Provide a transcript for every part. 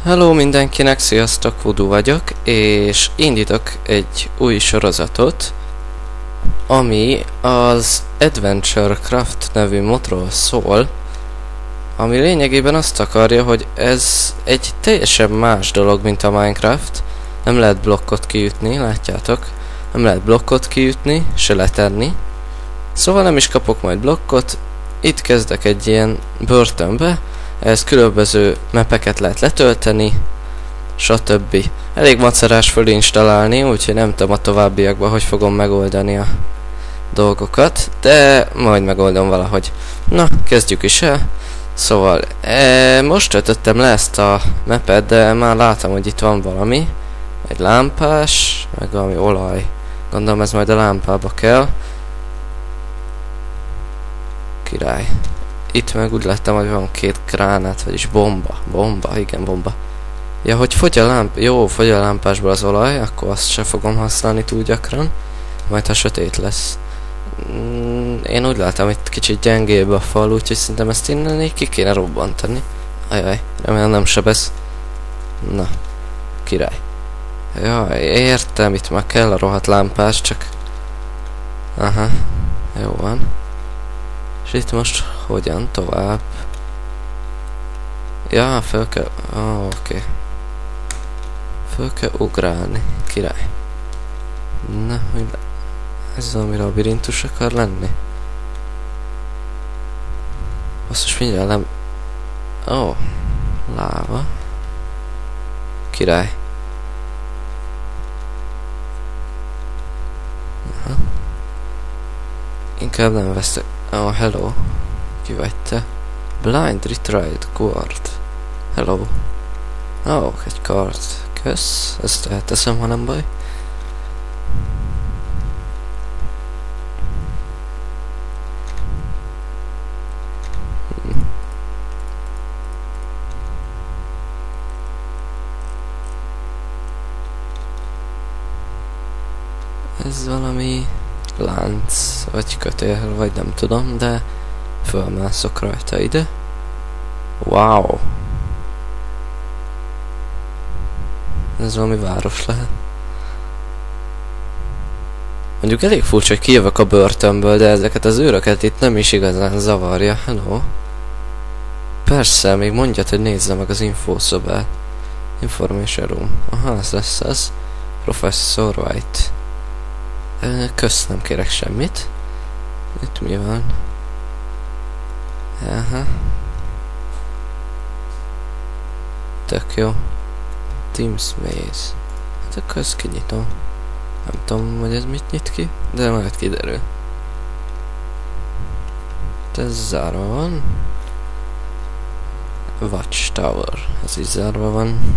Hello mindenkinek, sziasztok, Voodoo vagyok, és indítok egy új sorozatot, ami az Adventure Craft nevű modról szól, ami lényegében azt akarja, hogy ez egy teljesen más dolog, mint a Minecraft. Nem lehet blokkot kiütni, látjátok? Nem lehet blokkot kiütni, se letenni. Szóval nem is kapok majd blokkot, itt kezdek egy ilyen börtönbe. Ehhez különböző mapeket lehet letölteni, stb. Elég macerás fölinstalálni, úgyhogy nem tudom a továbbiakban, hogy fogom megoldani a dolgokat, de majd megoldom valahogy. Na, kezdjük is el. Szóval, most töltöttem le ezt a mapet, de már látom, hogy itt van valami. Egy lámpás, meg valami olaj. Gondolom ez majd a lámpába kell. Király. Itt meg úgy láttam, hogy van két gránát, vagyis bomba, igen, bomba. Ja, hogy fogy a fogy a lámpásból az olaj, akkor azt se fogom használni túl gyakran. Majd ha sötét lesz. Én úgy látom, hogy kicsit gyengébb a fal, úgyhogy szerintem ezt innen így ki kéne robbantani. Ajaj, remélem nem sebez. Na, király. Jaj, értem, itt már kell a rohadt lámpás, csak... Aha, jó van. És itt most hogyan tovább? Ja, föl kell... oké. Föl kell ugrálni. Király. Na, hogy... Ez valami labirintus akar lenni? Azt most mindjárt nem... láva. Király. Aha. Inkább nem veszek... hello. Ki vagy te? Blind Retried Guard. Hello. Egy kard. Kösz. Ezt elteszem, ha nem baj. Ez valami lánc, vagy kötél, vagy nem tudom, de fölmászok rajta ide. Wow! Ez valami város lehet. Mondjuk elég furcsa, hogy kijövök a börtönből, de ezeket az őröket itt nem is igazán zavarja. Hello? Persze, még mondjad, hogy nézze meg az infószobát. Information room. Aha, ez lesz az. Professor White. Kösz, nem kérek semmit. Itt mi van? Aha. Tök jó. Teams Maze. Hát akkor ezt kinyitom. Nem tudom, hogy ez mit nyit ki, de majd kiderül. Ez zárva van. Watchtower. Ez is zárva van.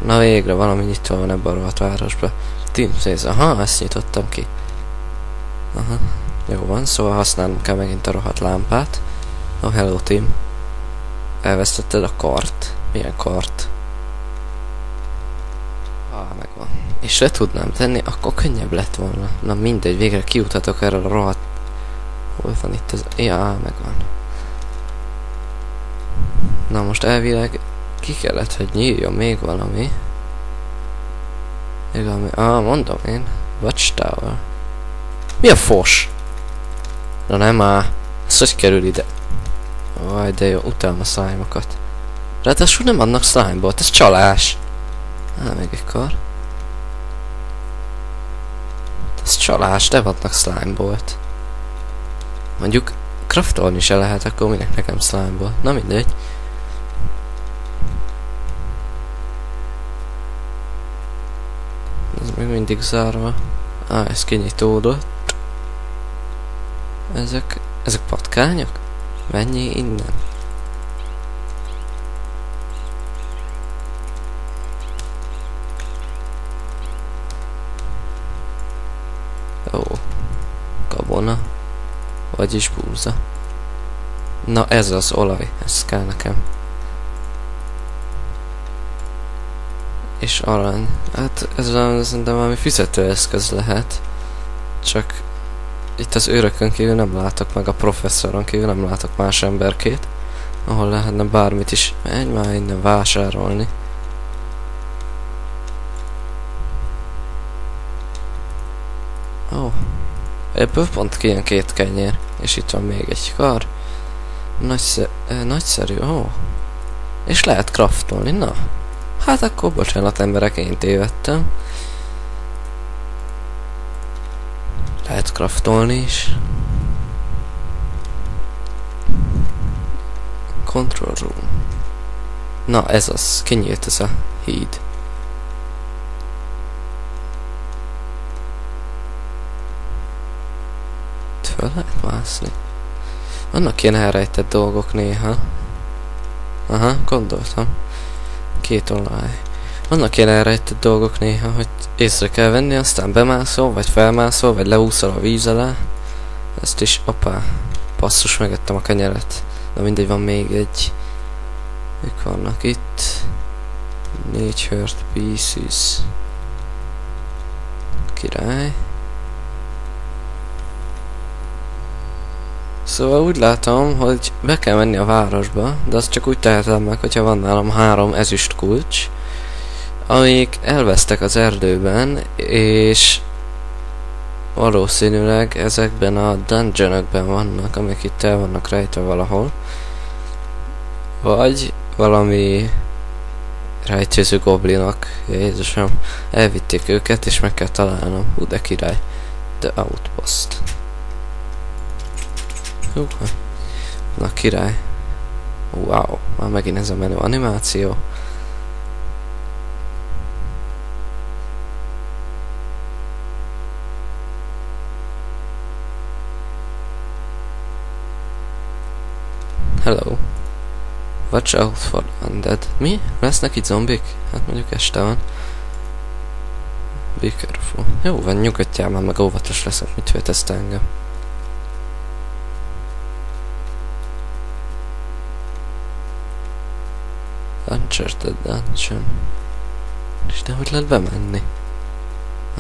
Na végre valami nyitva van ebben a rohadt városban. Teams Maze. Aha, ezt nyitottam ki. Aha. Jó van, szóval használnom kell megint a rohadt lámpát. Hello team. Elvesztetted a kart. Milyen kart? Megvan. És le tudnám tenni, akkor könnyebb lett volna. Na mindegy, végre kijuthatok erről a rohadt... Hol van itt ez? Ja, megvan. Na most elvileg ki kellett, hogy nyíljon még valami. Még valami... mondom én. Watchtower. Mi a fos? Na nem áll. Ez hogy kerül ide? Vaj, de jó, utálom a slime-okat. Ráadásul nem adnak slime-bot, ez csalás. Még egy kar. Ez csalás, nem adnak slime-bolt. Mondjuk craftolni se lehet, akkor minek nekem slime-ból. Na mindegy. Ez még mindig zárva. Ez kinyitódott. Ezek patkányok? Menjél innen. Gabona. Vagyis búza. Na ez az olaj. Ez kell nekem. És arany. Hát ez szerintem valami fizetőeszköz lehet. Csak itt az őrökön kívül nem látok, meg a professzoron kívül nem látok más emberkét, ahol lehetne bármit is. Menj már innen vásárolni. Ebből pont kijön 2 kenyér. És itt van még egy kar. Nagyszerű, ó. És lehet craftolni, na. Hát akkor bocsánat emberek, én tévedtem. Lehet craftolni is. Control room. Na ez az, kinyílt ez a híd. Föl lehet mászni. Vannak ilyen elrejtett dolgok néha. Aha, gondoltam. 2 olaj. Vannak ilyen elrejtett dolgok néha, hogy észre kell venni, aztán bemászol, vagy felmászol, vagy leúszol a víz alá. Ezt is, opá, passzus, megettem a kenyeret. De mindegy, van még egy. Mik vannak itt? 4 hurt pieces. Király. Szóval úgy látom, hogy be kell menni a városba, de azt csak úgy tehetem meg, hogyha van nálam 3 ezüst kulcs, amik elvesztek az erdőben, és valószínűleg ezekben a dungeonokben vannak, amik itt el vannak rejtve valahol. Vagy valami rejtőző goblinok, Jézusom, elvitték őket, és meg kell találnom. Hú, de király. The Outpost. Na király. Wow, már megint ez a menü animáció. Hello. Watch out for undead. Mi? Lesznek itt zombik? Hát mondjuk este van. Be careful. Jó van, nyugodjál már, meg óvatos leszek, mit féltesz engem. Uncharted Dungeon. És de hogy lehet bemenni?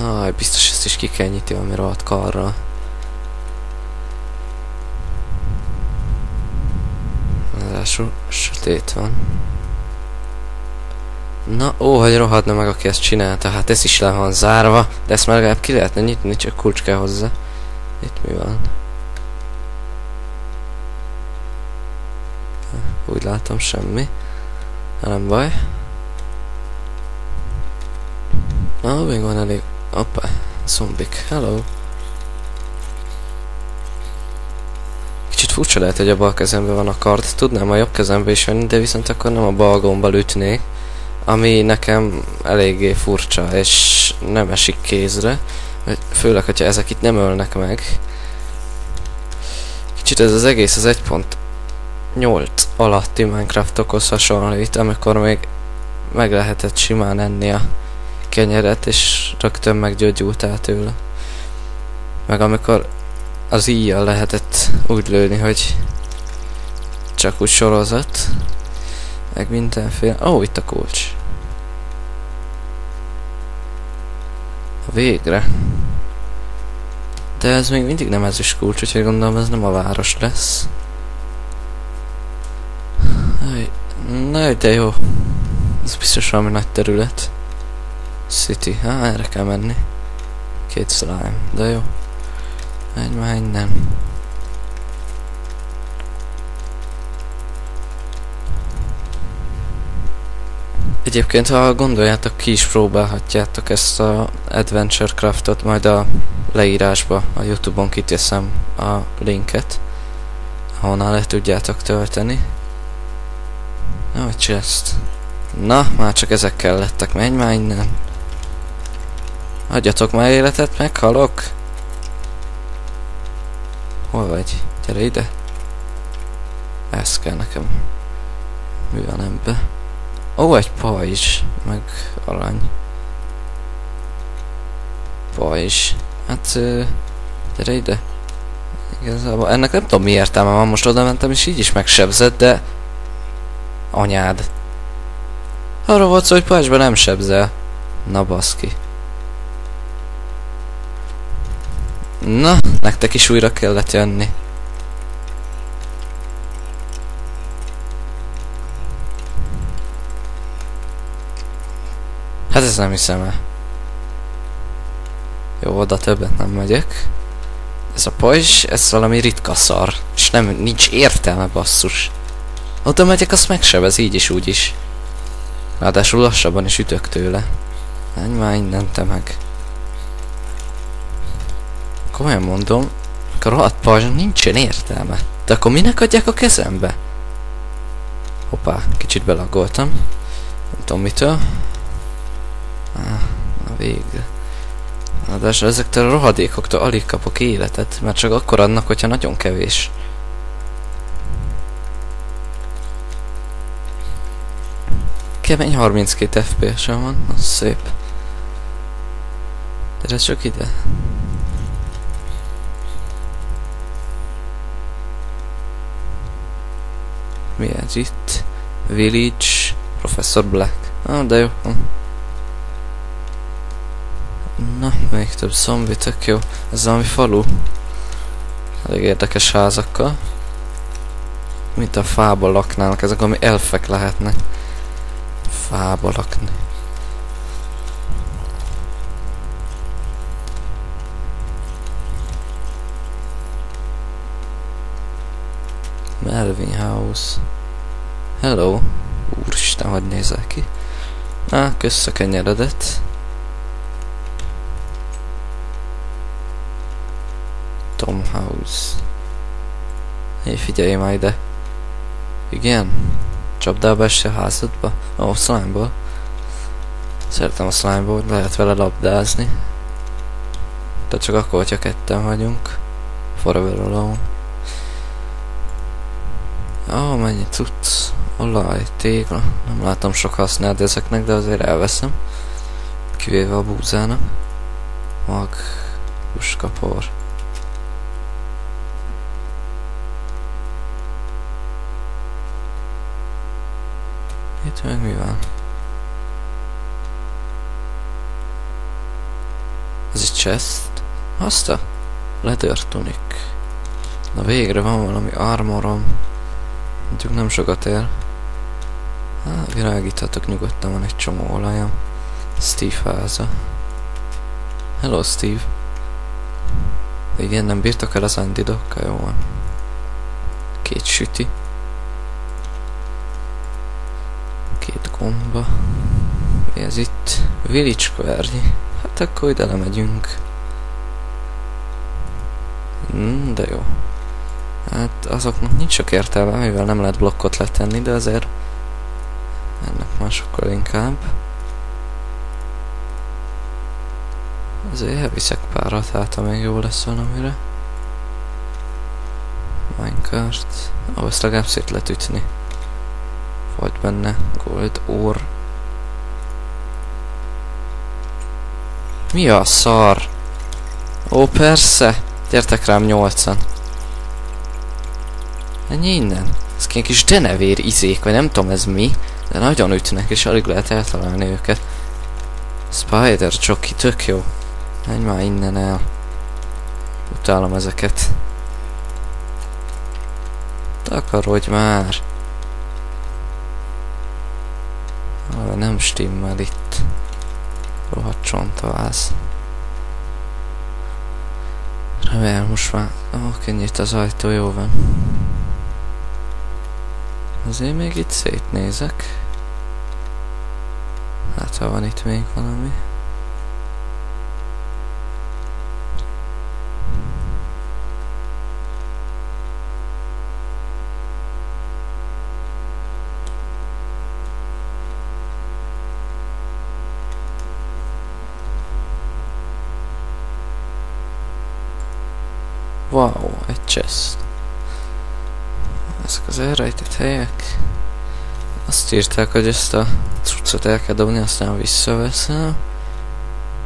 Aj, biztos ezt is ki kell nyitni valami rohadt karral. Ráadásul sötét van. Na, ó, hogy rohadna meg, aki ezt csinálta. Hát ez is le van zárva. De ezt már legalább ki lehetne nyitni, csak kulcs kell hozzá. Itt mi van? Úgy látom, semmi. Nem baj. Még van elég. Hoppá, zombik. Hello. Kicsit furcsa lehet, hogy a bal kezemben van a kard. Tudnám a jobb kezembe is venni, de viszont akkor nem a bal gombbal ütnék. Ami nekem eléggé furcsa, és nem esik kézre. Főleg, hogyha ezek itt nem ölnek meg. Kicsit ez az egész az 1.8 alatti Minecraftokhoz hasonlít, amikor még meg lehetett simán enni a kenyeret, és rögtön meggyógyultál tőle. Meg amikor az íjjal lehetett úgy lőni, hogy csak úgy sorozat. Meg mindenféle. Ó, itt a kulcs. Végre. De ez még mindig nem ezüst kulcs, úgyhogy gondolom ez nem a város lesz. Na, de jó. Ez biztos valami nagy terület. City. Erre kell menni. 2 slime. De jó. Menj már innen. Egyébként, ha gondoljátok, ki is próbálhatjátok ezt a Adventure Craftot, majd a leírásba, a YouTube-on kiteszem a linket, ahonnan le tudjátok tölteni. Jó, chest. Na, már csak ezek kellettek, menj már innen. Adjatok már életet, meghalok. Hol vagy? Gyere ide. Ez kell nekem. Mi van ebbe? Ó, egy pajzs, meg arany. Pajzs. Hát, gyere ide. Igazából ennek nem tudom mi értelme van, most oda mentem és így is megsebzett, de... Anyád. Arra volt szó, hogy pajzsban nem sebzel. Na baszki. Na, nektek is újra kellett jönni. Hát ez nem hiszem el. Jó, oda többet nem megyek. ez a pajzs, ez valami ritka szar. És nincs értelme, basszus. Oda megyek, azt megsebez, így is, úgy is. Ráadásul lassabban is ütök tőle. Menj már innen, te meg. Komolyan mondom, a rohadt pajzsnak nincsen értelme. De akkor minek adják a kezembe? Hoppá, kicsit belagoltam. Nem tudom mitől. Na végre. Ráadásul ezektől a rohadékoktól alig kapok életet, mert csak akkor adnak, hogyha nagyon kevés. Kemény 32 FPS-en van, az szép. De ez csak ide. Mi ez itt? Village, Professor Black. De jó. Na, még több zombi, tök jó. Ez valami falu. Elég érdekes házakkal. Mint a fába laknának, ezek ami elfek lehetnek. Fába lakni. Melvin House. Hello. Úristen, hogy nézel ki. Kösz a kenyeredet. Tom House. Hé, figyelj már ide. Igen? Csapdába esse a házadba? Slime-ból. Szeretem a slime-ból, lehet vele labdázni. De csak akkor, hogyha ketten vagyunk. Forever alone. Mennyi tudsz? Olaj, tégla. Nem látom sok használni ezeknek, de azért elveszem. Kivéve a búzának. Mag. Puskapor. Itt meg mi van? Ez egy chest? Azt a leather tunic. Na végre van valami armorom. Mondjuk nem sokat ér. Virágíthatok nyugodtan, van egy csomó olajam. Steve háza. Hello Steve. De igen, nem bírtak el az antidokkal, jó van. 2 süti. 2 gomba. Mi ez itt? Village Square-nyi. Hát akkor ide lemegyünk. De jó. Hát azoknak nincs sok értelme, mivel nem lehet blokkot letenni, de azért ennek már sokkal inkább. Azért elviszek párat, hát ha még jó lesz valamire. Minecart. Ezt legalább szét lehet ütni. Vagy benne gold ore. Mi a szar? Persze! Gyertek rám 8-an. Ennyi innen. Ez ilyen kis denevér izék, vagy nem tudom ez mi, de nagyon ütnek, és alig lehet eltalálni őket. Spider Jockey, tök jó. Menj már innen el. Utálom ezeket. Takarodj már! Nem stimmel itt. Rohadt csontváz. Remélem most már... kinyit az ajtó, jó van. Azért még itt szétnézek. Hát ha van itt még valami. Wow, egy chest. Ezek az elrejtett helyek. Azt írták, hogy ezt a cuccot el kell dobni, aztán visszaveszem.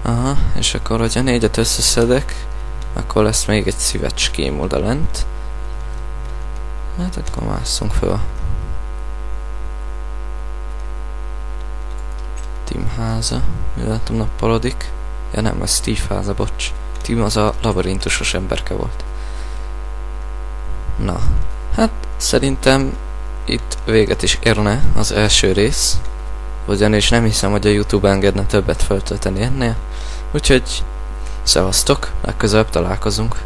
Aha, és akkor, hogyha 4-et összeszedek, akkor lesz még egy szívecském oda lent. Hát akkor másszunk föl. Tim háza. Mi látom, nappalodik. Ja nem, ez Steve háza, bocs. Tim az a labirintusos emberke volt. Na, hát szerintem itt véget is érne az első rész. Ugyanis nem hiszem, hogy a YouTube engedne többet feltölteni ennél. Úgyhogy szevasztok, legközelebb találkozunk.